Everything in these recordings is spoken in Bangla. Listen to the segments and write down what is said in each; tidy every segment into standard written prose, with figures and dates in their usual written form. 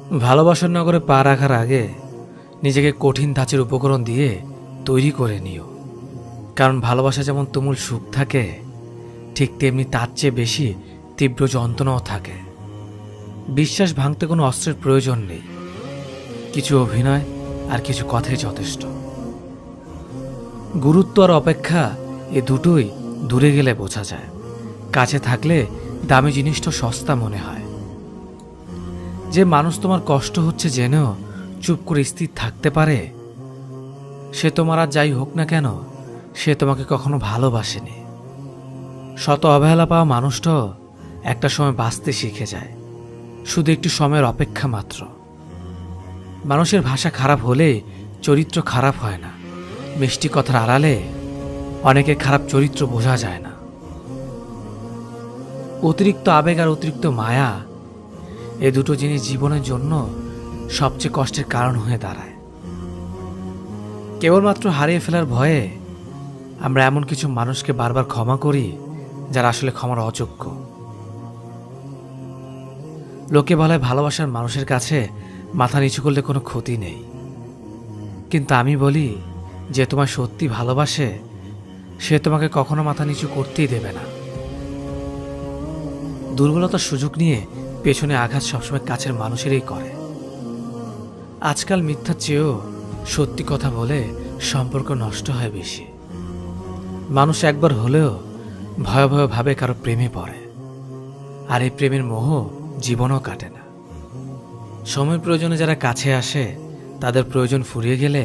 ভালোবাসার নগরে পা রাখার আগে নিজেকে কঠিন ধাঁচের উপকরণ দিয়ে তৈরি করে নিও। কারণ ভালোবাসা যেমন তুমুল সুখ থাকে, ঠিক তেমনি তার চেয়ে বেশি তীব্র যন্ত্রণাও থাকে। বিশ্বাস ভাঙতে কোনো অস্ত্রের প্রয়োজন নেই, কিছু অভিনয় আর কিছু কথাই যথেষ্ট। গুরুত্ব আর অপেক্ষা এ দুটোই দূরে গেলে বোঝা যায়। কাছে থাকলে দামি জিনিসটা সস্তা মনে হয়। যে মানুষ তোমার কষ্ট হচ্ছে জেনেও চুপ করে স্থির থাকতে পারে, সে তোমার আর যাই হোক না কেন, সে তোমাকে কখনো ভালোবাসেনি। শত অবহেলা পাওয়া মানুষটাও একটা সময় বাঁচতে শিখে যায়, শুধু একটু সময়ের অপেক্ষা মাত্র। মানুষের ভাষা খারাপ হলে চরিত্র খারাপ হয় না। মিষ্টি কথার আড়ালে অনেকের খারাপ চরিত্র বোঝা যায় না। অতিরিক্ত আবেগ আর অতিরিক্ত মায়া, এ দুটো জিনিস জীবনের জন্য সবচেয়ে কষ্টের কারণ হয়ে দাঁড়ায়। কেবলমাত্র হারিয়ে ফেলার ভয়ে আমরা এমন কিছু মানুষকে বারবার ক্ষমা করি যারা আসলে ক্ষমার অযোগ্য। লোকে বলে ভালোবাসার মানুষের কাছে মাথা নিচু করলে কোনো ক্ষতি নেই, কিন্তু আমি বলি, যে তোমায় সত্যি ভালোবাসে সে তোমাকে কখনো মাথা নিচু করতেই দেবে না। দুর্বলতার সুযোগ নিয়ে পেছনে আঘাত সবসময় কাছের মানুষেরই করে। আজকাল মিথ্যার চেয়েও সত্যি কথা বলে সম্পর্ক নষ্ট হয় বেশি। মানুষ একবার হলেও ভয়াবহভাবে কারো প্রেমে পড়ে, আর এই প্রেমের মোহ জীবনও কাটে না। সময় প্রয়োজনে যারা কাছে আসে, তাদের প্রয়োজন ফুরিয়ে গেলে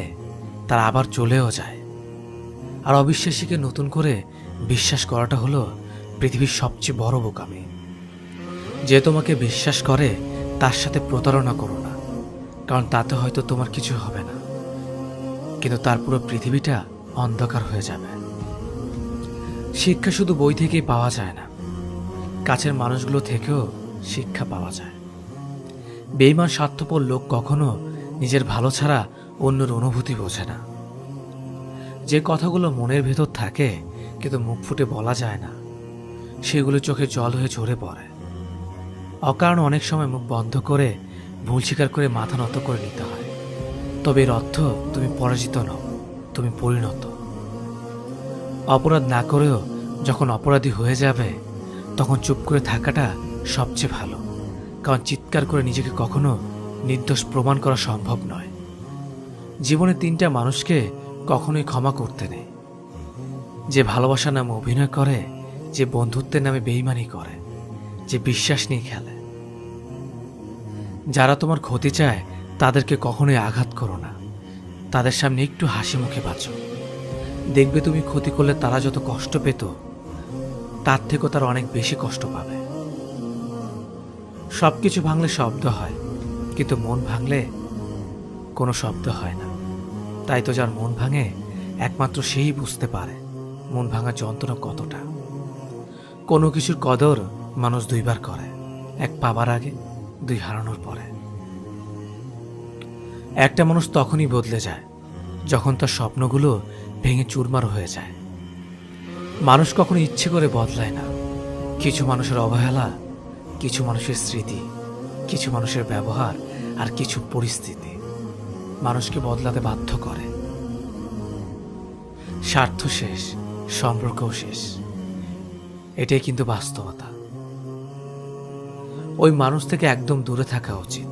তারা আবার চলেও যায়। আর অবিশ্বাসীকে নতুন করে বিশ্বাস করাটা হলো পৃথিবীর সবচেয়ে বড় বোকামি। যে তোমাকে বিশ্বাস করে তার সাথে প্রতারণা করো না, কারণ তাতে হয়তো তোমার কিছু হবে না, কিন্তু তার পুরো পৃথিবীটা অন্ধকার হয়ে যাবে। শিক্ষা শুধু বই থেকেই পাওয়া যায় না, কাছের মানুষগুলো থেকেও শিক্ষা পাওয়া যায়। বেঈমান স্বার্থপর লোক কখনো নিজের ভালো ছাড়া অন্যের অনুভূতি বোঝে না। যে কথাগুলো মনের ভেতর থাকে কিন্তু মুখ ফুটে বলা যায় না, সেগুলো চোখে জল হয়ে ঝরে পড়ে। অকারণে অনেক সময় মুখ বন্ধ করে ভুল স্বীকার করে মাথা নত করে নিতে হয়। তবে এর অর্থ তুমি পরাজিত নও, তুমি পরিণত। অপরাধ না করেও যখন অপরাধী হয়ে যাবে, তখন চুপ করে থাকাটা সবচেয়ে ভালো, কারণ চিৎকার করে নিজেকে কখনো নির্দোষ প্রমাণ করা সম্ভব নয়। জীবনে তিনটা মানুষকে কখনোই ক্ষমা করতে নেই: যে ভালোবাসার নামে অভিনয় করে, যে বন্ধুত্বের নামে বেইমানি করে, যে বিশ্বাস নিয়ে খেলে। যারা তোমার ক্ষতি চায় তাদেরকে কখনোই আঘাত করো না, তাদের সামনে একটু হাসি মুখে বাঁচো। দেখবে তুমি ক্ষতি করলে তারা যত কষ্ট পেত, তার থেকেও তারা অনেক বেশি কষ্ট পাবে। সবকিছু ভাঙলে শব্দ হয়, কিন্তু মন ভাঙলে কোনো শব্দ হয় না। তাই তো যার মন ভাঙে একমাত্র সেই বুঝতে পারে মন ভাঙার যন্ত্রণা কতটা। কোনো কিছুর কদর মানুষ দুইবার করে, এক পাবার আগে, দুই হারানোর পরে। একটা মানুষ তখনই বদলে যায় যখন তার স্বপ্নগুলো ভেঙে চুরমার হয়ে যায়। মানুষ কখনো ইচ্ছে করে বদলায় না। কিছু মানুষের অবহেলা, কিছু মানুষের স্মৃতি, কিছু মানুষের ব্যবহার আর কিছু পরিস্থিতি মানুষকে বদলাতে বাধ্য করে। স্বার্থ শেষ, সম্পর্কও শেষ, এটাই কিন্তু বাস্তবতা। ওই মানুষ থেকে একদম দূরে থাকা উচিত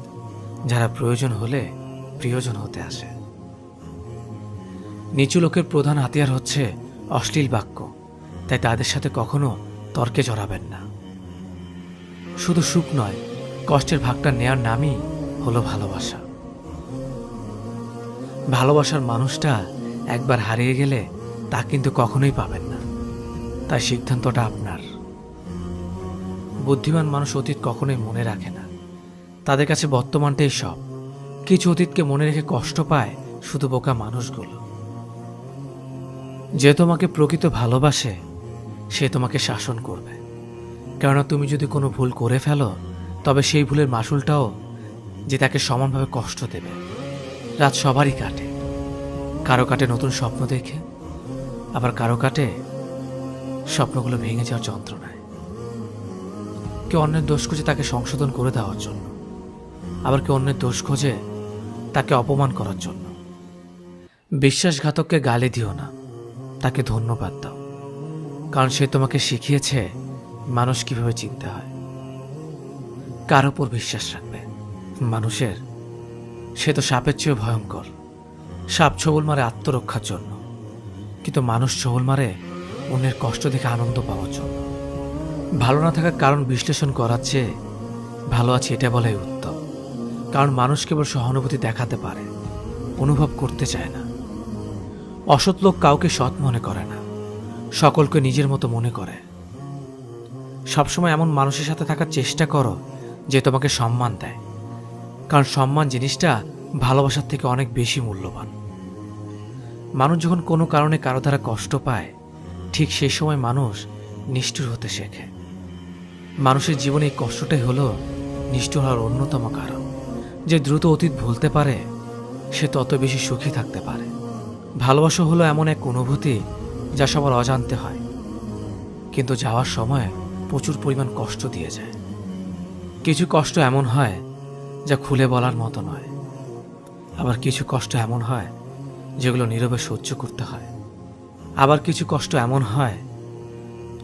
যারা প্রয়োজন হলে প্রিয়জন হতে আসে। নিচু লোকের প্রধান হাতিয়ার হচ্ছে অশ্লীল বাক্য, তাই তাদের সাথে কখনো তর্কে জড়াবেন না। শুধু সুখ নয়, কষ্টের ভাগটা নেয়ার নামই হলো ভালোবাসা। ভালোবাসার মানুষটা একবার হারিয়ে গেলে তা কিন্তু কখনোই পাবেন না, তাই সিদ্ধান্তটা আপনার। বুদ্ধিমান মানুষ অতীত কখনোই মনে রাখে না, তাদের কাছে বর্তমানটাই সব। কিছু অতীতকে মনে রেখে কষ্ট পায় শুধু বোকা মানুষগুলো। যে তোমাকে প্রকৃত ভালোবাসে সে তোমাকে শাসন করবে, কেননা তুমি যদি কোনো ভুল করে ফেলো, তবে সেই ভুলের মাসুলটাও যে তাকে সমানভাবে কষ্ট দেবে। রাত সবারই কাটে, কারো কাটে নতুন স্বপ্ন দেখে, আবার কারো কাটে স্বপ্নগুলো ভেঙে যাওয়ার যন্ত্রণায়। কেউ অন্যের দোষ খুঁজে তাকে সংশোধন করে দেওয়ার জন্য। আবার কেউ অন্যের দোষ খোঁজে তাকে অপমান করার জন্য। বিশ্বাসঘাতককে গালি দিও না, তাকে ধন্যবাদ দাও, কারণ সে তোমাকে শিখিয়েছে মানুষ কিভাবে চিনতে হয়। কার উপর বিশ্বাস রাখবে? মানুষের? সে তো সাপের চেয়েও ভয়ঙ্কর। সাপ ছবল মারে আত্মরক্ষার জন্য, কিন্তু মানুষ ছবল মারে অন্যের কষ্ট দেখে আনন্দ পাওয়ার জন্য। ভালো না থাকার কারণ বিশ্লেষণ করার চেয়ে ভালো আছে এটা বলাই উত্তম। কারণ মানুষ কেবল সহানুভূতি দেখাতে পারে, অনুভব করতে চায় না। অসৎ লোক কাউকে সৎ মনে করে না, সকলকে নিজের মতো মনে করে। সবসময় এমন মানুষের সাথে থাকার চেষ্টা করো যে তোমাকে সম্মান দেয়, কারণ সম্মান জিনিসটা ভালোবাসার থেকে অনেক বেশি মূল্যবান। মানুষ যখন কোনো কারণে কারো দ্বারা কষ্ট পায়, ঠিক সেই সময় মানুষ নিষ্ঠুর হতে শেখে। মানুষের জীবনে এই কষ্টটাই হলো নিষ্ঠুর হওয়ার অন্যতম কারণ। যে দ্রুত অতীত ভুলতে পারে সে তত বেশি সুখী থাকতে পারে। ভালোবাসা হলো এমন এক অনুভূতি যা সবার অজান্তে হয়, কিন্তু যাওয়ার সময় প্রচুর পরিমাণ কষ্ট দিয়ে যায়। কিছু কষ্ট এমন হয় যা খুলে বলার মতো নয়, আবার কিছু কষ্ট এমন হয় যেগুলো নীরবে সহ্য করতে হয়। আবার কিছু কষ্ট এমন হয়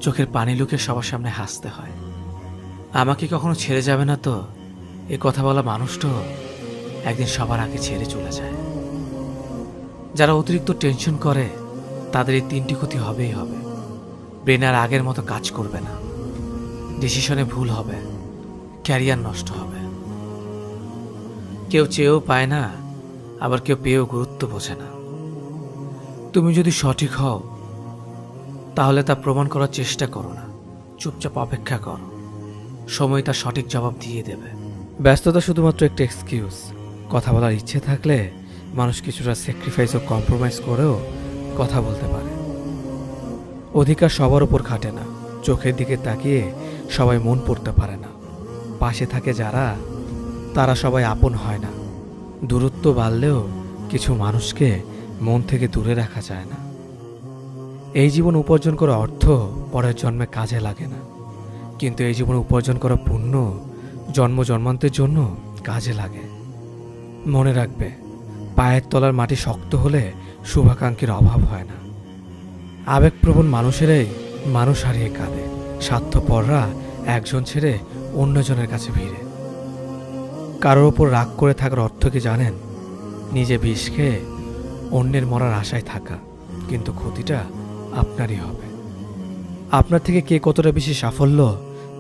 চোখের পানি লুকিয়ে সবার সামনে হাসতে হয়। আমাকে কখনো ছেড়ে যাবে না তো, এ কথা বলা মানুষটাও একদিন সবার আগে ছেড়ে চলে যায়। যারা অতিরিক্ত টেনশন করে তাদের এই তিনটি ক্ষতি হবেই হবে। ব্রেন আর আগের মতো কাজ করবে না, ডিসিশনে ভুল হবে, ক্যারিয়ার নষ্ট হবে। কেউ চেয়েও পায় না, আবার কেউ পেয়েও গুরুত্ব বোঝে না। তুমি যদি সঠিক হও তাহলে তা প্রমাণ করার চেষ্টা করো না, চুপচাপ অপেক্ষা করো, সময় তার সঠিক জবাব দিয়ে দেবে। ব্যস্ততা শুধুমাত্র একটা এক্সকিউজ। কথা বলার ইচ্ছে থাকলে মানুষ কিছুটা স্যাক্রিফাইস ও কম্প্রোমাইজ করেও কথা বলতে পারে। অধিকার সবার উপর খাটে না, চোখের দিকে তাকিয়ে সবাই মন পড়তে পারে না। পাশে থাকে যারা, তারা সবাই আপন হয় না। দূরত্ব বাড়লেও কিছু মানুষকে মন থেকে দূরে রাখা যায় না। এই জীবন উপার্জন করা অর্থ পরের জন্মে কাজে লাগে না, কিন্তু এই জীবন উপার্জন করা পুণ্য জন্ম জন্মান্তের জন্য কাজে লাগে। মনে রাখবে, পায়ের তলার মাটি শক্ত হলে শুভাকাঙ্ক্ষীর অভাব হয় না। আবেগপ্রবণ মানুষেরাই মানুষ হারিয়ে কাঁদে, স্বার্থপররা একজন ছেড়ে অন্যজনের কাছে ভিড়ে। কারোর ওপর রাগ করে থাকার অর্থ কি জানেন? নিজে বিষ খেয়ে অন্যের মরার আশায় থাকা, কিন্তু ক্ষতিটা আপনারই হবে। আপনার থেকে কে কতটা বেশি সাফল্য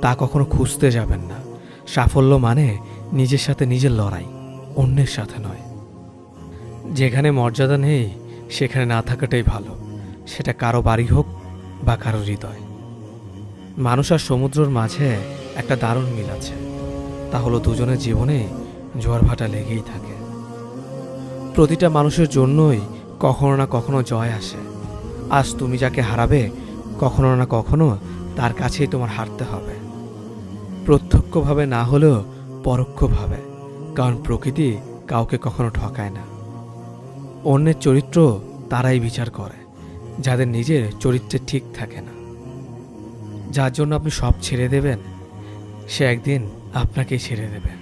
তা কখনো খুঁজতে যাবেন না। সাফল্য মানে নিজের সাথে নিজের লড়াই, অন্যের সাথে নয়। যেখানে মর্যাদা নেই সেখানে না থাকাটাই ভালো, সেটা কারো বাড়ি হোক বা কারো হৃদয়। মানুষ আর সমুদ্রের মাঝে একটা দারুণ মিল আছে, তা হলো দুজনের জীবনে জোয়ার ভাটা লেগেই থাকে। প্রতিটা মানুষের জন্যই কখনো না কখনো জয় আসে। আজ তুমি যাকে হারাবে, কখনো না কখনো তার কাছেই তোমার হারতে হবে। প্রত্যক্ষভাবে না হলেও পরোক্ষভাবে, কারণ প্রকৃতি কাউকে কখনো ঠকায় না। অন্যের চরিত্র তারাই বিচার করে যাদের নিজের চরিত্রে ঠিক থাকে না। যার জন্য আপনি সব ছেড়ে দেবেন, সে একদিন আপনাকেই ছেড়ে দেবে।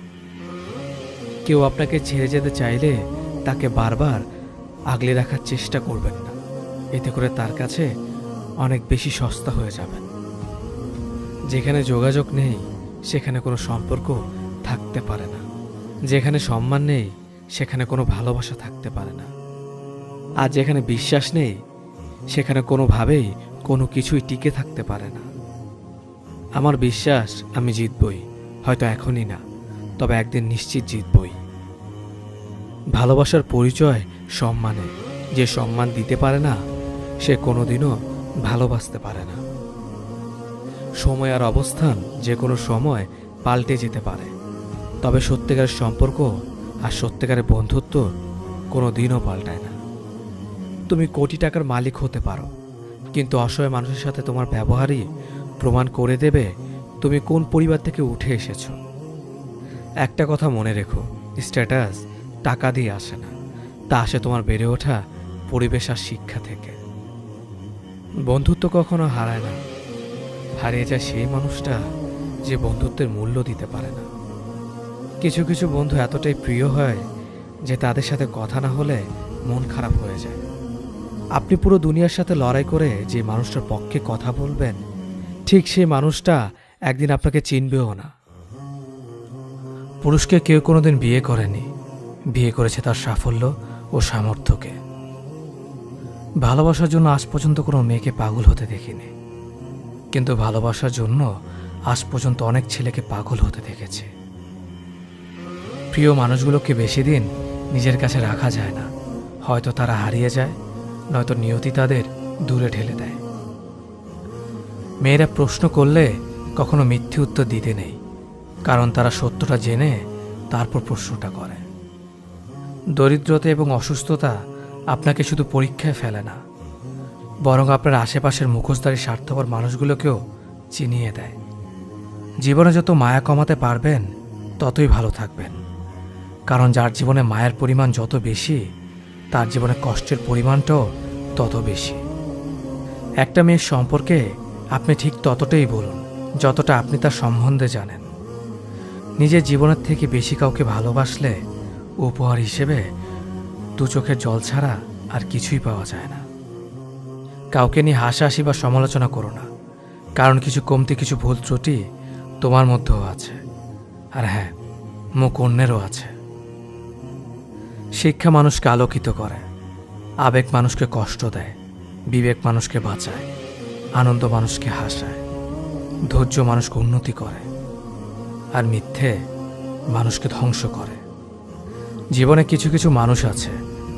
কেউ আপনাকে ছেড়ে যেতে চাইলে তাকে বারবার আগলে রাখার চেষ্টা করবেন না, এতে করে তার কাছে অনেক বেশি সস্তা হয়ে যাবেন। যেখানে যোগাযোগ নেই সেখানে কোনো সম্পর্ক থাকতে পারে না, যেখানে সম্মান নেই সেখানে কোনো ভালোবাসা থাকতে পারে না, আর যেখানে বিশ্বাস নেই সেখানে কোনোভাবেই কোনো কিছুই টিকে থাকতে পারে না। আমার বিশ্বাস আমি জিতবই, হয়তো এখনই না, তবে একদিন নিশ্চিত জিতবই। ভালোবাসার পরিচয় সম্মানে। যে সম্মান দিতে পারে না সে কোনোদিনও ভালোবাসতে পারে না। সময় আর অবস্থান যে কোনো সময় পাল্টে যেতে পারে, তবে সত্যিকারের সম্পর্ক আর সত্যিকারের বন্ধুত্ব কোনো দিনও পাল্টায় না। তুমি কোটি টাকার মালিক হতে পারো, কিন্তু অসহায় মানুষের সাথে তোমার ব্যবহারই প্রমাণ করে দেবে তুমি কোন পরিবার থেকে উঠে এসেছো। একটা কথা মনে রেখো, স্ট্যাটাস টাকা দিয়ে আসে না, তা আসে তোমার বেড়ে ওঠা পরিবেশ আর শিক্ষা থেকে। বন্ধুত্ব কখনো হারায় না, হারিয়ে যায় সেই মানুষটা যে বন্ধুত্বের মূল্য দিতে পারে না। কিছু কিছু বন্ধু এতটাই প্রিয় হয় যে তাদের সাথে কথা না হলে মন খারাপ হয়ে যায়। আপনি পুরো দুনিয়ার সাথে লড়াই করে যে মানুষটার পক্ষে কথা বলবেন, ঠিক সেই মানুষটা একদিন আপনাকে চিনবেও না। পুরুষকে কেউ কোনোদিন বিয়ে করেনি, বিয়ে করেছে তার সাফল্য ও সামর্থ্যকে। ভালোবাসার জন্য আজ পর্যন্ত কোনো মেয়েকে পাগল হতে দেখিনি, কিন্তু ভালোবাসার জন্য আজ পর্যন্ত অনেক ছেলেকে পাগল হতে দেখেছে। প্রিয় মানুষগুলোকে বেশি দিন নিজের কাছে রাখা যায় না, হয়তো তারা হারিয়ে যায়, নয়তো নিয়তি তাদের দূরে ঠেলে দেয়। মেয়েরা প্রশ্ন করলে কখনো মিথ্যে উত্তর দিতে নেই, কারণ তারা সত্যটা জেনে তারপর প্রশ্নটা করে। দরিদ্রতা এবং অসুস্থতা আপনাকে শুধু পরীক্ষায় ফেলে না, বরং আপনার আশেপাশের মুখোশধারী স্বার্থপর মানুষগুলোকেও চিনিয়ে দেয়। জীবনে যত মায়া কমাতে পারবেন ততই ভালো থাকবেন, কারণ যার জীবনে মায়ের পরিমাণ যত বেশি, তার জীবনে কষ্টের পরিমাণটাও তত বেশি। একটা মেয়ের সম্পর্কে আপনি ঠিক ততটাই বলুন যতটা আপনি তার সম্বন্ধে জানেন। নিজের জীবনের থেকে বেশি কাউকে ভালোবাসলে উপহার হিসেবে দু চোখের জল ছাড়া আর কিছুই পাওয়া যায় না। কাউকে নিয়ে হাসাহাসি বা সমালোচনা করো না, কারণ কিছু কমতি, কিছু ভুল ত্রুটি তোমার মধ্যেও আছে, আর হ্যাঁ, মুখ অন্যেরও আছে। শিক্ষা মানুষকে আলোকিত করে, আবেগ মানুষকে কষ্ট দেয়, বিবেক মানুষকে বাঁচায়, আনন্দ মানুষকে হাসায়, ধৈর্য মানুষকে উন্নতি করে, আর মিথ্যে মানুষকে ধ্বংস করে। জীবনে কিছু কিছু মানুষ আছে,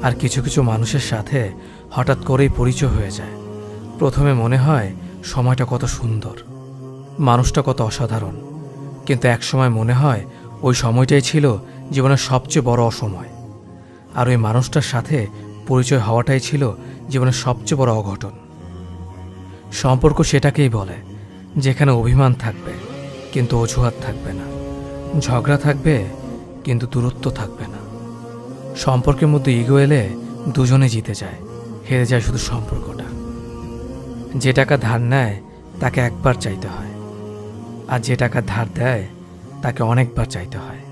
আর কিছু কিছু মানুষের সাথে হঠাৎ করেই পরিচয় হয়ে যায়। প্রথমে মনে হয় সময়টা কত সুন্দর, মানুষটা কত অসাধারণ, কিন্তু একসময় মনে হয় ওই সময়টাই ছিল জীবনের সবচেয়ে বড় অসময়, আর ওই মানুষটার সাথে পরিচয় হওয়াটাই ছিল জীবনের সবচেয়ে বড় অঘটন। সম্পর্ক সেটাকেই বলে যেখানে অভিমান থাকবে কিন্তু অজুহাত থাকবে না, ঝগড়া থাকবে কিন্তু দূরত্ব থাকবে না। সম্পর্কের মধ্যে ইগো এলে দুজনে জিতে যায়, হেরে যায় শুধু সম্পর্কটা। যে টাকা ধার নেয় তাকে একবার চাইতে হয়, আর যে টাকা ধার দেয় তাকে অনেকবার চাইতে হয়।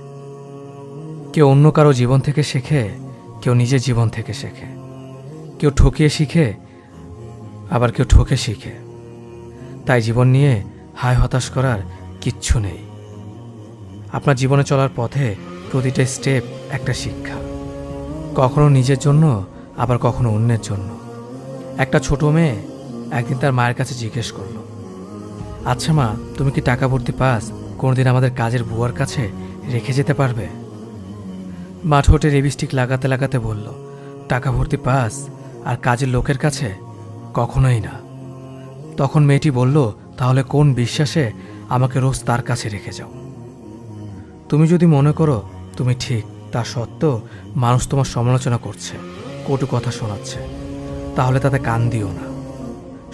কেউ অন্য কারো জীবন থেকে শেখে, কেউ নিজের জীবন থেকে শেখে, কেউ ঠকিয়ে শিখে, আবার কেউ ঠকে শিখে। তাই জীবন নিয়ে হায় হতাশ করার কিচ্ছু নেই। আপনার জীবনে চলার পথে প্রতিটা স্টেপ একটা শিক্ষা, কখনো নিজের জন্য, আবার কখনো অন্যের জন্য। একটা ছোট মেয়ে একদিন তার মায়ের কাছে জিজ্ঞেস করলো, আচ্ছা মা, তুমি কি টাকা ভর্তি পাস কোনোদিন আমাদের কাজের বুয়ার কাছে রেখে যেতে পারবে? মা ঠোঁটে লিপস্টিক লাগাতে লাগাতে বলল, টাকা ভর্তি পাস আর কাজের লোকের কাছে? কখনোই না। তখন মেয়েটি বলল, তাহলে কোন বিশ্বাসে আমাকে রোজ তার কাছে রেখে যাও? তুমি যদি মনে করো তুমি ঠিক, তা সত্ত্বেও মানুষ তোমার সমালোচনা করছে, কটু কথা শোনাচ্ছে, তাহলে তাতে কান দিও না।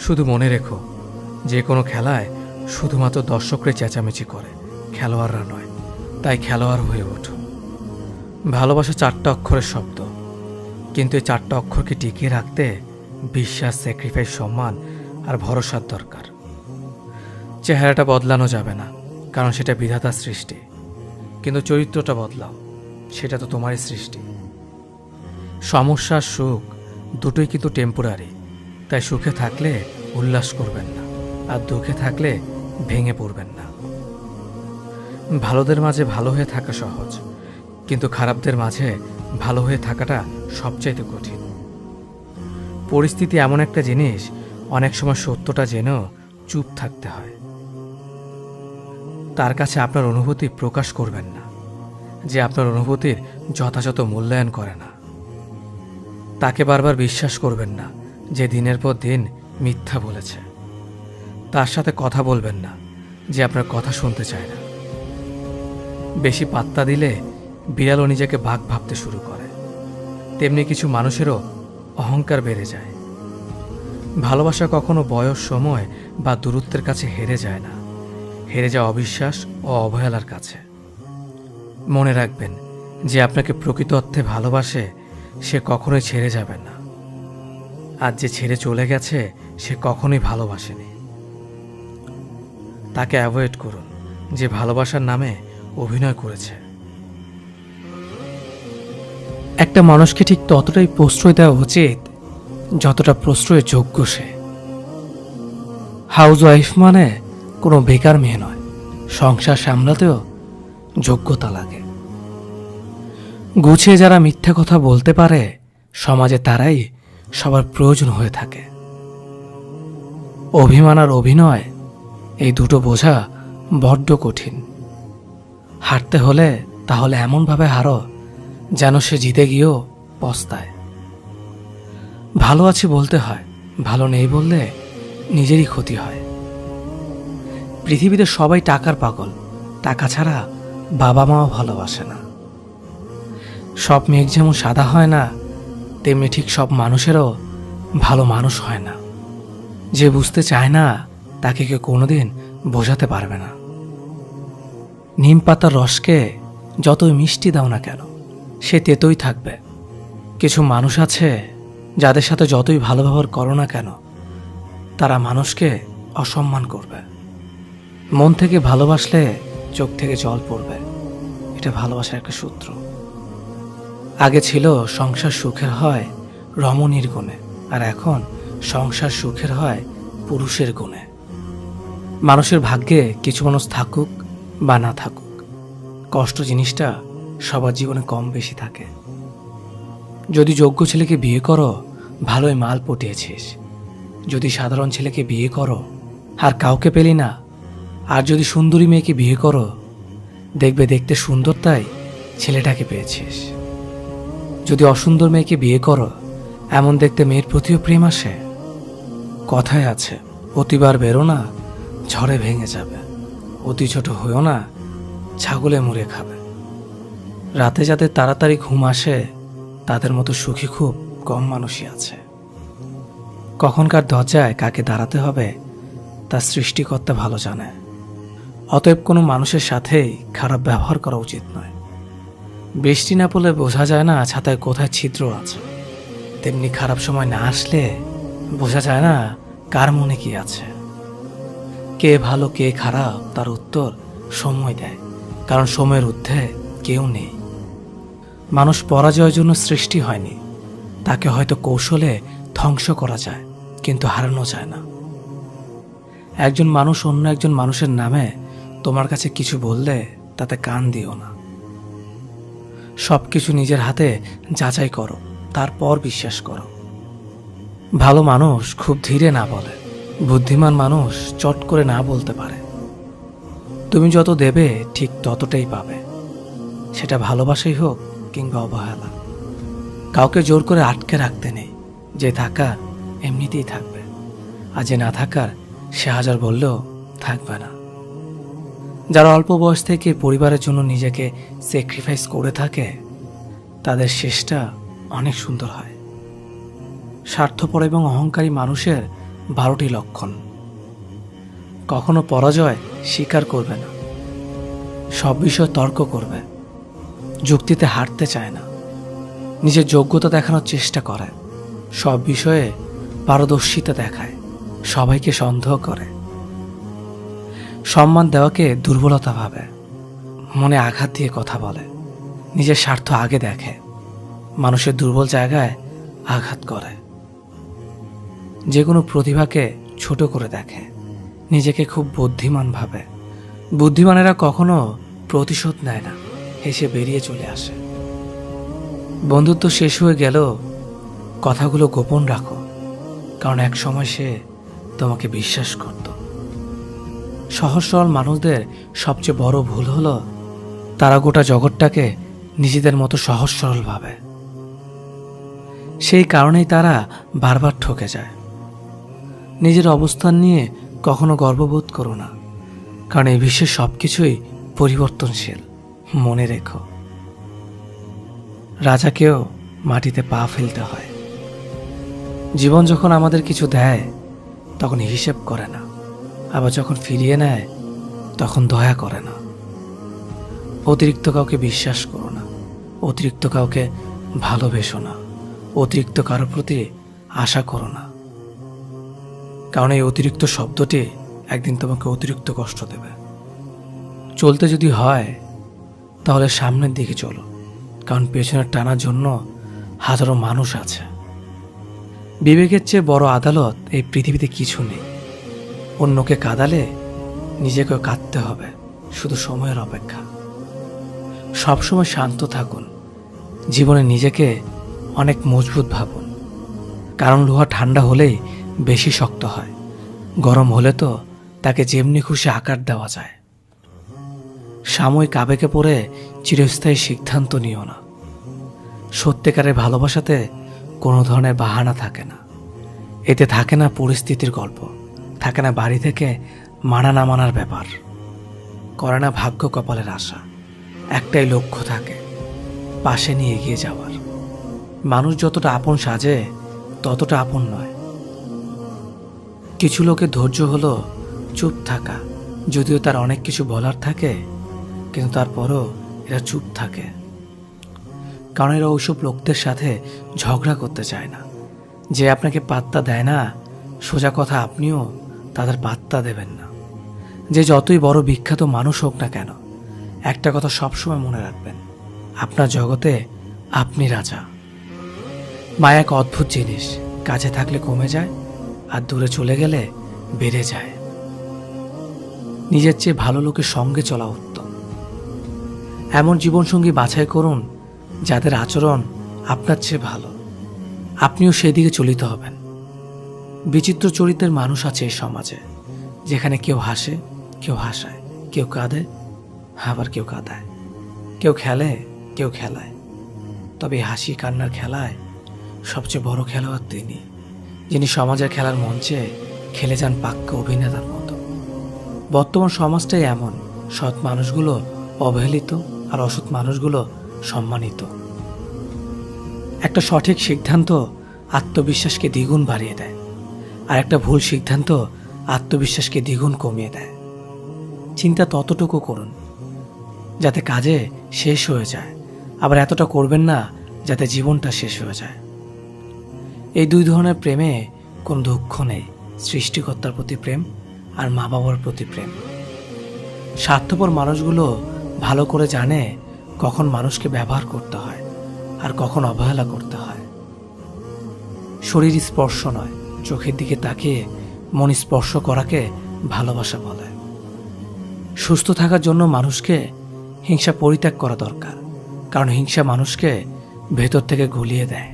শুধু মনে রেখো, যে কোনো খেলায় শুধুমাত্র দর্শকরাই চেঁচামেচি করে, খেলোয়াড়রা নয়। তাই খেলোয়াড় হয়ে ওঠো। ভালোবাসা 4টা অক্ষরের শব্দ, কিন্তু এই 4টা অক্ষরকে টিকিয়ে রাখতে বিশ্বাস, স্যাক্রিফাইস, সম্মান আর ভরসার দরকার। চেহারাটা বদলানো যাবে না, কারণ সেটা বিধাতার সৃষ্টি, কিন্তু চরিত্রটা বদলাও, সেটা তো তোমারই সৃষ্টি। সমস্যা আর সুখ দুটোই কিন্তু টেম্পোরারি, তাই সুখে থাকলে উল্লাস করবেন না, আর দুঃখে থাকলে ভেঙে পড়বেন না। ভালোদের মাঝে ভালো হয়ে থাকা সহজ, কিন্তু খারাপদের মাঝে ভালো হয়ে থাকাটা সবচাইতে কঠিন। পরিস্থিতি এমন একটা জিনিস, অনেক সময় সত্যটা জেনেও চুপ থাকতে হয়। তার কাছে আপনার অনুভূতি প্রকাশ করবেন না, যে আপনার অনুভূতির যথাযথ মূল্যায়ন করে না। তাকে বারবার বিশ্বাস করবেন না, যে দিনের পর দিন মিথ্যা বলেছে। তার সাথে কথা বলবেন না, যে আপনার কথা শুনতে চায় না। বেশি পাত্তা দিলে বিড়ালও নিজেকে বাঘ ভাবতে শুরু করে, তেমনি কিছু মানুষেরও অহংকার বেড়ে যায়। ভালোবাসা কখনো বয়স, সময় বা দূরত্বের কাছে হেরে যায় না, হেরে যায় অবিশ্বাস ও অবহেলার কাছে। মনে রাখবেন, যে আপনাকে প্রকৃত অর্থে ভালোবাসে সে কখনোই ছেড়ে যাবে না, আর যে ছেড়ে চলে গেছে সে কখনোই ভালোবাসেনি। তাকে অ্যাভয়েড করুন, যে ভালোবাসার নামে অভিনয় করেছে। একটা মানুষকে ঠিক ততটাই প্রশ্রয় দেওয়া উচিত যতটা প্রশ্রয়ের যোগ্য সে। হাউস ওয়াইফ মানে কোনো বেকার মেয়ে নয়, সংসার সামলাতেও যোগ্যতা লাগে। গুছিয়ে যারা মিথ্যা কথা বলতে পারে সমাজে তারাই সবার প্রয়োজন হয়ে থাকে। অভিমান আর অভিনয় এই দুটো বোঝা বড্ড কঠিন। হারতে হলে তাহলে এমনভাবে হারো যেন সে জিতে গিয়েও পস্তায়। ভালো আছি বলতে হয়, ভালো নেই বললে নিজেরই ক্ষতি হয়। পৃথিবীতে সবাই টাকার পাগল, টাকা ছাড়া বাবা মাও ভালোবাসে না। সব মেঘ যেমন সাদা হয় না, তেমনি ঠিক সব মানুষেরও ভালো মানুষ হয় না। যে বুঝতে চায় না তাকে কেউ কোনোদিন বোঝাতে পারবে না। নিম পাতার রসকে যতই মিষ্টি দাও না কেন, সে তেতোই থাকবে। কিছু মানুষ আছে যাদের সাথে যতই ভালো ব্যবহার করো না কেন, তারা মানুষকে অসম্মান করবে। মন থেকে ভালোবাসলে চোখ থেকে জল পড়বে, এটা ভালোবাসার একটা সূত্র। আগে ছিল সংসার সুখের হয় রমণীর গুণে, আর এখন সংসার সুখের হয় পুরুষের গুণে। মানুষের ভাগ্যে কিছু মানুষ থাকুক বা না থাকুক, কষ্ট জিনিসটা সবার জীবনে কম বেশি থাকে। যদি যোগ্য ছেলেকে বিয়ে করো, ভালোই মাল পটিয়েছিস। যদি সাধারণ ছেলেকে বিয়ে করো আর কাউকে পেলি না, আর যদি সুন্দরী মেয়েকে বিয়ে করো, দেখবে দেখতে সুন্দর তাই ছেলেটাকে পেয়েছিস। যদি অসুন্দর মেয়েকে বিয়ে করো, এমন দেখতে মেয়ের প্রতিও প্রেম আসে। কথায় আছে, অতিবার বেরো না, ঝড়ে ভেঙে যাবে। অতি ছোট হয়েও না, ছাগলে মুড়ে খাবে। রাতে যাদের তাড়াতাড়ি ঘুম আসে, তাদের মতো সুখী খুব কম মানুষই আছে। কখনকার দরজায় কাকে দাঁড়াতে হবে তা সৃষ্টিকর্তা ভালো জানে। অতএব কোনো মানুষের সাথেই খারাপ ব্যবহার করা উচিত নয়। বৃষ্টি না পড়লে বোঝা যায় না ছাতায় কোথায় ছিদ্র আছে, তেমনি খারাপ সময় না আসলে বোঝা যায় না কার মনে কি আছে। কে ভালো কে খারাপ তার উত্তর সময় দেয়, কারণ সময়ের ঊর্ধ্বে কেউ নেই। মানুষ পরাজয়ের জন্য সৃষ্টি হয়নি, তাকে হয়তো কৌশলে ধ্বংস করা যায়, কিন্তু হারানো যায় না। একজন মানুষ অন্য একজন মানুষের নামে তোমার কাছে কিছু বললে তাতে কান দিও না। সবকিছু নিজের হাতে যাচাই করো, তারপর বিশ্বাস করো। ভালো মানুষ খুব ধীরে না বলে, বুদ্ধিমান মানুষ চট করে না বলতে পারে। তুমি যত দেবে ঠিক ততটাই পাবে, সেটা ভালোবাসাই হোক কিংবা অবহেলা। কাউকে জোর করে আটকে রাখতে নেই, যে থাকার এমনিতেই থাকবে, আর যে না থাকার সে হাজার বললেও থাকবে না। যারা অল্প বয়স থেকে পরিবারের জন্য নিজেকে স্যাক্রিফাইস করে থাকে, তাদের শেষটা অনেক সুন্দর হয়। স্বার্থপর এবং অহংকারী মানুষের 12টি লক্ষণ। কখনো পরাজয় স্বীকার করবে না, সব বিষয় তর্ক করবে, যুক্তিতে হারতে চায় না, নিজের যোগ্যতা দেখানোর চেষ্টা করে, সব বিষয়ে পারদর্শিতা দেখায়, সবাইকে সন্দেহ করে, সম্মান দেওয়াকে দুর্বলতা ভাবে, মনে আঘাত দিয়ে কথা বলে, নিজের স্বার্থ আগে দেখে, মানুষের দুর্বল জায়গায় আঘাত করে, যে কোনো প্রতিভাকে ছোট করে দেখে, নিজেকে খুব বুদ্ধিমান ভাবে। বুদ্ধিমানেরা কখনো প্রতিশোধ নেয় না, হেসে বেরিয়ে চলে আসে। বন্ধুত্ব শেষ হয়ে গেল, কথাগুলো গোপন রাখো, কারণ এক সময় সে তোমাকে বিশ্বাস করত। সহজ সরল মানুষদের সবচেয়ে বড় ভুল হলো তারা গোটা জগৎটাকে নিজেদের মতো সহজ সরল ভাবে। সেই কারণেই তারা বারবার ঠকে যায়। নিজের অবস্থান নিয়ে কখনো গর্ববোধ করো না, কারণ এই বিশ্বের সবকিছুই পরিবর্তনশীল। মনে রেখো, রাজাকেও মাটিতে পা ফেলতে হয়। জীবন যখন আমাদের কিছু দেয় তখন হিসেব করে না, আবার যখন ফিরিয়ে নেয় তখন দয়া করে না। অতিরিক্ত কাউকে বিশ্বাস করো না, অতিরিক্ত কাউকে ভালোবেসো না, অতিরিক্ত কারোর প্রতি আশা করো না, কারণ এই অতিরিক্ত শব্দটি একদিন তোমাকে অতিরিক্ত কষ্ট দেবে। চলতে যদি হয় তাহলে সামনের দিকে চলো, কারণ পেছনে টানার জন্য হাজারো মানুষ আছে। বিবেকের চেয়ে বড় আদালত এই পৃথিবীতে কিছু নেই। অন্যকে কাঁদালে নিজেকেও কাঁদতে হবে, শুধু সময়ের অপেক্ষা। সবসময় শান্ত থাকুন, জীবনে নিজেকে অনেক মজবুত ভাবুন, কারণ লোহা ঠান্ডা হলেই বেশি শক্ত হয়, গরম হলে তো তাকে যেমনি খুশি আকার দেওয়া যায়। সাময়িক আবেগে পড়ে চিরস্থায়ী সিদ্ধান্ত নিও না। সত্যিকারের ভালোবাসাতে কোনো ধরনের বাহানা থাকে না। এতে থাকে না পরিস্থিতির গল্প, থাকে না বাড়ি থেকে মানা না মানার ব্যাপার, করে না ভাগ্য কপালের আশা। একটাই লক্ষ্য থাকে, পাশে নিয়ে এগিয়ে যাওয়ার। মানুষ যতটা আপন সাজে ততটা আপন নয়। কিছু লোকের ধৈর্য হলো চুপ থাকা, যদিও তার অনেক কিছু বলার থাকে, কিন্তু তারপরও এরা চুপ থাকে, কারণ এরা ওইসব লোকদের সাথে ঝগড়া করতে চায় না। যে আপনাকে পাত্তা দেয় না, সোজা কথা আপনিও তাদের পাত্তা দেবেন না। যে যতই বড় বিখ্যাত মানুষ হোক না কেন, একটা কথা সবসময় মনে রাখবেন, আপনার জগতে আপনি রাজা। মায়া এক অদ্ভুত জিনিস, কাছে থাকলে কমে যায় আর দূরে চলে গেলে বেড়ে যায়। নিজের চেয়ে ভালো লোকের সঙ্গে চলা উত্তম। এমন জীবনসঙ্গী বাছাই করুন যাদের আচরণ আপনার চেয়ে ভালো, আপনিও সেদিকে চলিত হবেন। বিচিত্র চরিত্রের মানুষ আছে এই সমাজে, যেখানে কেউ হাসে, কেউ হাসায়, কেউ কাঁদে, আবার কেউ কাঁদায়, কেউ খেলে, কেউ খেলায়। তবে হাসি কান্নার খেলায় সবচেয়ে বড় খেলোয়াড় তিনি, যিনি সমাজের খেলার মঞ্চে খেলে যান পাক্কা অভিনেতার মতো। বর্তমান সমাজটাই এমন, সৎ মানুষগুলো অবহেলিত আর অসৎ মানুষগুলো সম্মানিত। একটা সঠিক সিদ্ধান্ত আত্মবিশ্বাসকে দ্বিগুণ বাড়িয়ে দেয়, আর একটা ভুল সিদ্ধান্ত আত্মবিশ্বাসকে দ্বিগুণ কমিয়ে দেয়। চিন্তা ততটুকু করুন যাতে কাজে শেষ হয়ে যায়, আবার এতটা করবেন না যাতে জীবনটা শেষ হয়ে যায়। এই দুই ধরনের প্রেমে কোনো দুঃখ নেই, সৃষ্টিকর্তার প্রতি প্রেম আর মা বাবার প্রতি প্রেম। স্বার্থপর মানুষগুলো ভালো করে জানে কখন মানুষকে ব্যবহার করতে হয় আর কখন অবহেলা করতে হয়। শরীর স্পর্শ নয়, চোখের দিকে তাকিয়ে মন স্পর্শ করাকে ভালোবাসা বলে। সুস্থ থাকার জন্য মানুষকে হিংসা পরিত্যাগ করা দরকার, কারণ হিংসা মানুষকে ভেতর থেকে গুলিয়ে দেয়।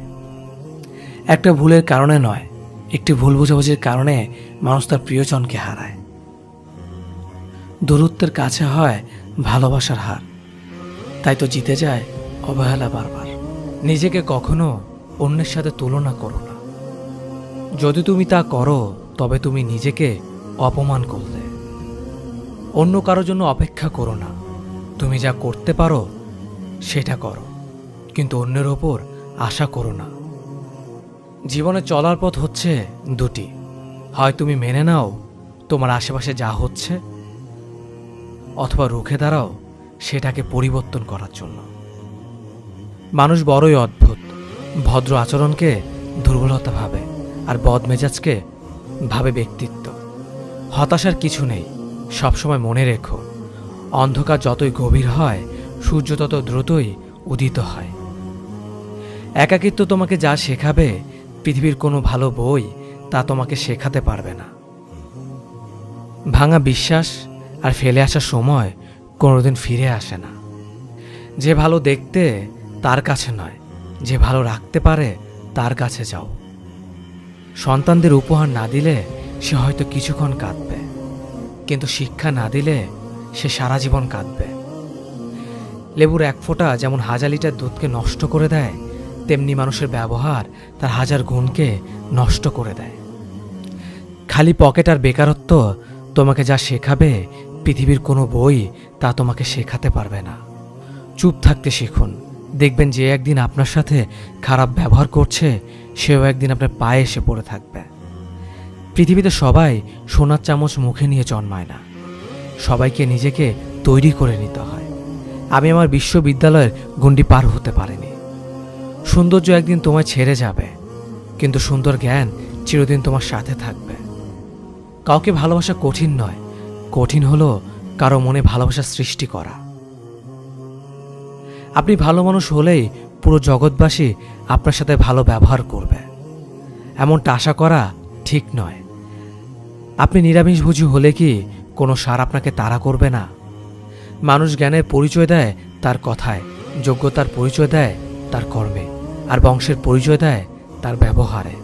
একটা ভুলের কারণে নয়, একটি ভুল বোঝাবুঝির কারণে মানুষ তার প্রিয়জনকে হারায়। দূরত্বের কাছে হয় ভালোবাসার হার, তাই তো জিতে যায় অবহেলা বারবার। নিজেকে কখনো অন্যের সাথে তুলনা করো না। যদি তুমি তা করো তবে তুমি নিজেকে অপমান করলে। অন্য কারোর জন্য অপেক্ষা করো না। তুমি যা করতে পারো সেটা করো, কিন্তু অন্যের ওপর আশা করো না। জীবনে চলার পথ হচ্ছে দুটি, হয় তুমি মেনে নাও তোমার আশেপাশে যা হচ্ছে, অথবা রুখে দাঁড়াও সেটাকে পরিবর্তন করার জন্য। মানুষ বড়ই অদ্ভুত, ভদ্র আচরণকে দুর্বলতা ভাবে আর বদমেজাজকে ভাবে ব্যক্তিত্ব। হতাশার কিছু নেই, সবসময় মনে রেখো, অন্ধকার যতই গভীর হয় সূর্য তত দ্রুতই উদিত হয়। একাকিত্ব তোমাকে যা শেখাবে পৃথিবীর কোনো ভালো বই তা তোমাকে শেখাতে পারবে না। ভাঙা বিশ্বাস আর ফেলে আসার সময় কোনোদিন ফিরে আসে না। যে ভালো দেখতে তার কাছে নয়, যে ভালো রাখতে পারে তার কাছে যাও। সন্তানদের উপহার না দিলে সে হয়তো কিছুক্ষণ কাঁদবে, কিন্তু শিক্ষা না দিলে সে সারা জীবন কাঁদবে। লেবুর এক ফোঁটা যেমন 1000 লিটার দুধকে নষ্ট করে দেয়, তেমনি মানুষের ব্যবহার তার 1000 গুণকে নষ্ট করে দেয়। খালি পকেট আর বেকারত্ব তোমাকে যা শেখাবে পৃথিবীর কোনো বই তা তোমাকে শেখাতে পারবে না। চুপ থাকতে শিখুন, দেখবেন যে একদিন আপনার সাথে খারাপ ব্যবহার করছে সেও একদিন আপনার পায়ে এসে পড়ে থাকবে। পৃথিবীতে সবাই সোনার চামচ মুখে নিয়ে জন্মায় না, সবাইকে নিজেকে তৈরি করে নিতে হয়। আমি আমার বিশ্ববিদ্যালয়ের গণ্ডি পার হতে পারিনি। সৌন্দর্য একদিন তোমায় ছেড়ে যাবে, কিন্তু সুন্দর জ্ঞান চিরদিন তোমার সাথে থাকবে। কাউকে ভালোবাসা কঠিন নয়, কঠিন হলো কারো মনে ভালোবাসা সৃষ্টি করা। আপনি ভালো মানুষ হলেই পুরো জগৎবাসী আপনার সাথে ভালো ব্যবহার করবে, এমনটা আশা করা ঠিক নয়। আপনি নিরামিষভোজী হলে কি কোনো সার আপনাকে তাড়া করবে না? মানুষ জ্ঞানের পরিচয় দেয় তার কথায়, যোগ্যতার পরিচয় দেয় তার কর্মে, আর বংশের পরিচয় দেয় তার ব্যবহারে।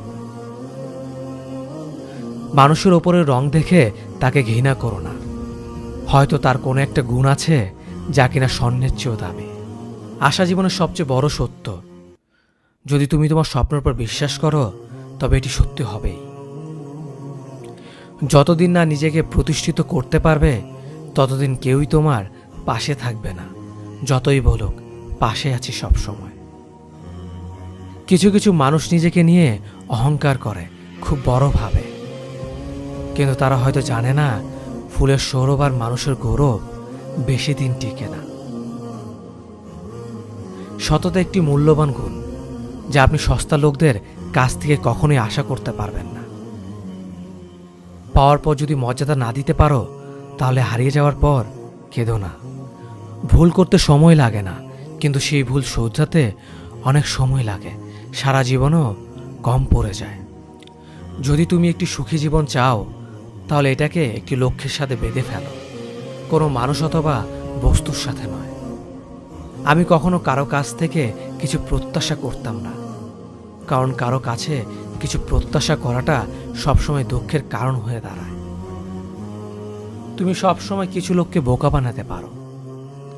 মানুষের ওপরে রং দেখে তাকে ঘৃণা করো না। হয়তো তার কোনো একটা গুণ আছে যা কিনা স্বর্ণের চেয়েও দামি। আশা জীবনের সবচেয়ে বড় সত্য। যদি তুমি তোমার স্বপ্নের উপর বিশ্বাস করো তবে এটি সত্যি হবেই। যতদিন না নিজেকে প্রতিষ্ঠিত করতে পারবে ততদিন কেউই তোমার পাশে থাকবে না, যতই বলুক পাশে আছি সব সময়। কিছু কিছু মানুষ নিজেকে নিয়ে অহংকার করে, খুব বড় ভাবে, কিন্তু তারা হয়তো জানে না ফুলের সৌরভ আর মানুষের গৌরব বেশি দিন টিকে না। সততা একটি মূল্যবান গুণ যা আপনি সস্তা লোকদের কাছ থেকে কখনোই আশা করতে পারবেন না। পাওয়ার পর যদি মর্যাদা না দিতে পারো তাহলে হারিয়ে যাওয়ার পর কেঁদো না। ভুল করতে সময় লাগে না, কিন্তু সেই ভুল শোধরাতে অনেক সময় লাগে, সারা জীবনও কম পড়ে যায়। যদি তুমি একটি সুখী জীবন চাও তাহলে এটাকে একটি লক্ষ্যের সাথে বেঁধে ফেলো, কোনো মানুষ অথবা বস্তুর সাথে নয়। আমি কখনো কারো কাছ থেকে কিছু প্রত্যাশা করতাম না, কারণ কারো কাছে কিছু প্রত্যাশা করাটা সবসময় দুঃখের কারণ হয়ে দাঁড়ায়। তুমি সবসময় কিছু লোককে বোকা বানাতে পারো,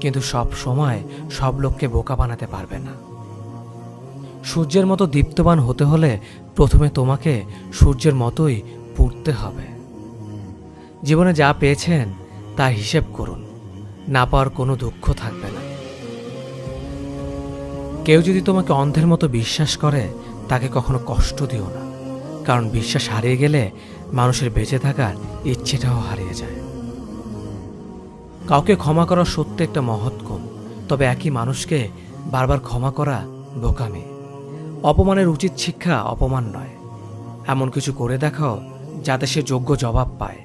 কিন্তু সব সময় সব লোককে বোকা বানাতে পারবে না। সূর্যের মতো দীপ্তবান হতে হলে প্রথমে তোমাকে সূর্যের মতোই পুড়তে হবে। জীবনে যা পেয়েছেন তার হিসেব করুন, না পাওয়ার কোনো দুঃখ থাকবে না। কেউ যদি তোমাকে অন্ধের মতো বিশ্বাস করে তাকে কখনো কষ্ট দিও না, কারণ বিশ্বাস হারিয়ে গেলে মানুষের বেঁচে থাকার ইচ্ছেটাও হারিয়ে যায়। কাউকে ক্ষমা করা সত্যি একটা মহৎ গুণ, তবে একই মানুষকে বারবার ক্ষমা করা বোকামি। অপমানের উচিত শিক্ষা অপমান নয়, এমন কিছু করে দেখাও যাতে সে যোগ্য জবাব পায়।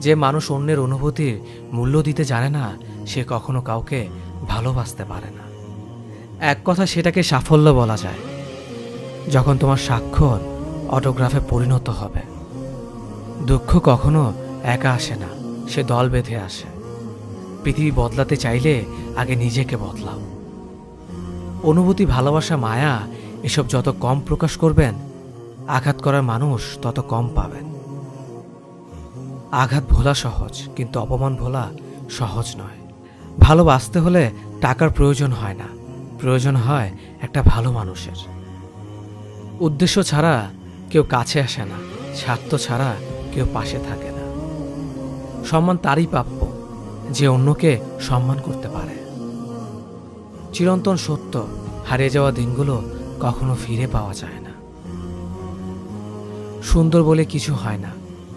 যে মানুষ অন্যের অনুভূতির মূল্য দিতে জানে না সে কখনো কাউকে ভালোবাসতে পারে না। এক কথা সেটাকে সাফল্য বলা যায় যখন তোমার স্বাক্ষর অটোগ্রাফে পরিণত হবে। দুঃখ কখনো একা আসে না, সে দল বেঁধে আসে। পৃথিবী বদলাতে চাইলে আগে নিজেকে বদলাও। অনুভূতি, ভালোবাসা, মায়া এসব যত কম প্রকাশ করবেন আঘাত করার মানুষ তত কম পাবেন। আঘাত ভোলা সহজ, কিন্তু অপমান ভোলা সহজ নয়। ভালোবাসতে হলে টাকার প্রয়োজন হয় না, প্রয়োজন হয় একটা ভালো মানুষের। উদ্দেশ্য ছাড়া কেউ কাছে আসে না, স্বার্থ ছাড়া কেউ পাশে থাকে না। সম্মান তারই প্রাপ্য যে অন্যকে সম্মান করতে পারে। চিরন্তন সত্য, হারিয়ে যাওয়া দিনগুলো কখনো ফিরে পাওয়া যায় না। সুন্দর বলে কিছু হয় না,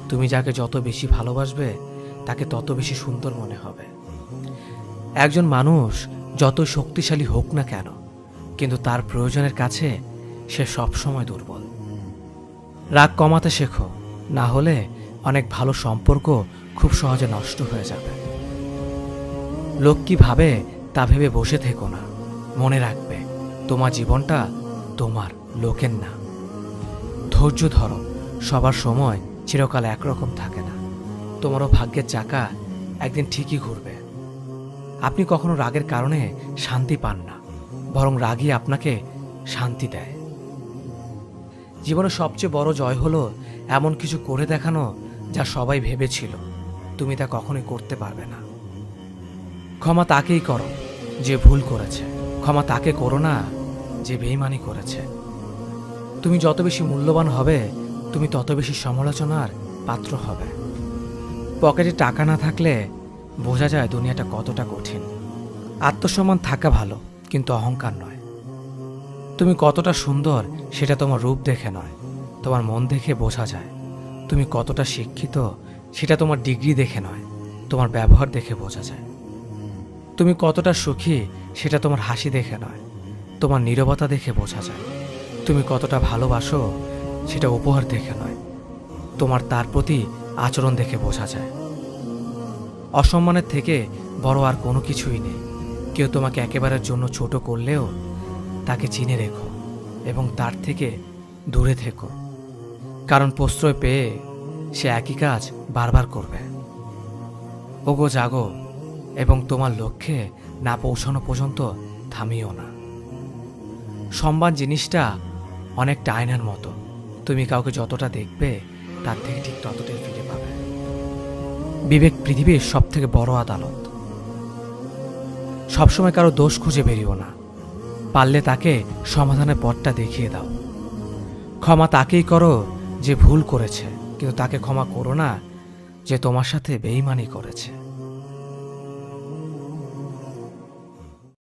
তুমি যাকে যত বেশি ভালোবাসবে তাকে তত বেশি সুন্দর মনে হবে। একজন মানুষ যত শক্তিশালী হোক না কেন, কিন্তু তার প্রয়োজনের কাছে সে সবসময় দুর্বল। রাগ কমাতে শেখো, না হলে অনেক ভালো সম্পর্ক খুব সহজে নষ্ট হয়ে যাবে। লোক কি ভাবে তা ভেবে বসে থেকো না। মনে রাখবে তোমার জীবনটা তোমার, লোকের না। ধৈর্য ধরো, সবার সময় চিরকাল একরকম থাকে না। তোমারও ভাগ্যের চাকা একদিন ঠিকই ঘুরবে। আপনি কখনো রাগের কারণে শান্তি পান না, বরং রাগই আপনাকে শান্তি দেয়। জীবনের সবচেয়ে বড় জয় হলো এমন কিছু করে দেখানো যা সবাই ভেবেছিল তুমি তা কখনোই করতে পারবে না। ক্ষমা তাকেই করো যে ভুল করেছে, ক্ষমা তাকে করো না যে বেঈমানি করেছে। তুমি যত বেশি মূল্যবান হবে তুমি তত বেশি সমালোচনার পাত্র হবে। পকেটে টাকা না থাকলে বোঝা যায় দুনিয়াটা কতটা কঠিন। আত্মসম্মান থাকা ভালো, কিন্তু অহংকার নয়। তুমি কতটা সুন্দর সেটা তোমার রূপ দেখে নয়, তোমার মন দেখে বোঝা যায়। তুমি কতটা শিক্ষিত সেটা তোমার ডিগ্রি দেখে নয়, তোমার ব্যবহার দেখে বোঝা যায়। তুমি কতটা সুখী সেটা তোমার হাসি দেখে নয়, তোমার নীরবতা দেখে বোঝা যায়। তুমি কতটা ভালোবাসো সেটা উপহার দেখে নয়, তোমার তার প্রতি আচরণ দেখে বোঝা যায়। অসম্মানের থেকে বড় আর কোনো কিছুই নেই। কেউ তোমাকে একেবারের জন্য ছোট করলেও তাকে চিনে রেখো এবং তার থেকে দূরে থেকো, কারণ প্রশ্রয় পেয়ে সে একই কাজ বারবার করবে। ওগো জাগো এবং তোমার লক্ষ্যে না পৌঁছানো পর্যন্ত থামিও না। সম্মান জিনিসটা অনেকটা আয়নার মতো, তুমি কাউকে যতটা দেখবে তার থেকে ঠিক ততটাই ফিরে পাবে। বিবেক পৃথিবীর সব থেকে বড় আদালত। সবসময় কারো দোষ খুঁজে বেরিও না, পারলে তাকে সমাধানের পথটা দেখিয়ে দাও। ক্ষমা তাকেই করো যে ভুল করেছে, কিন্তু তাকে ক্ষমা করো না যে তোমার সাথে বেইমানি করেছে।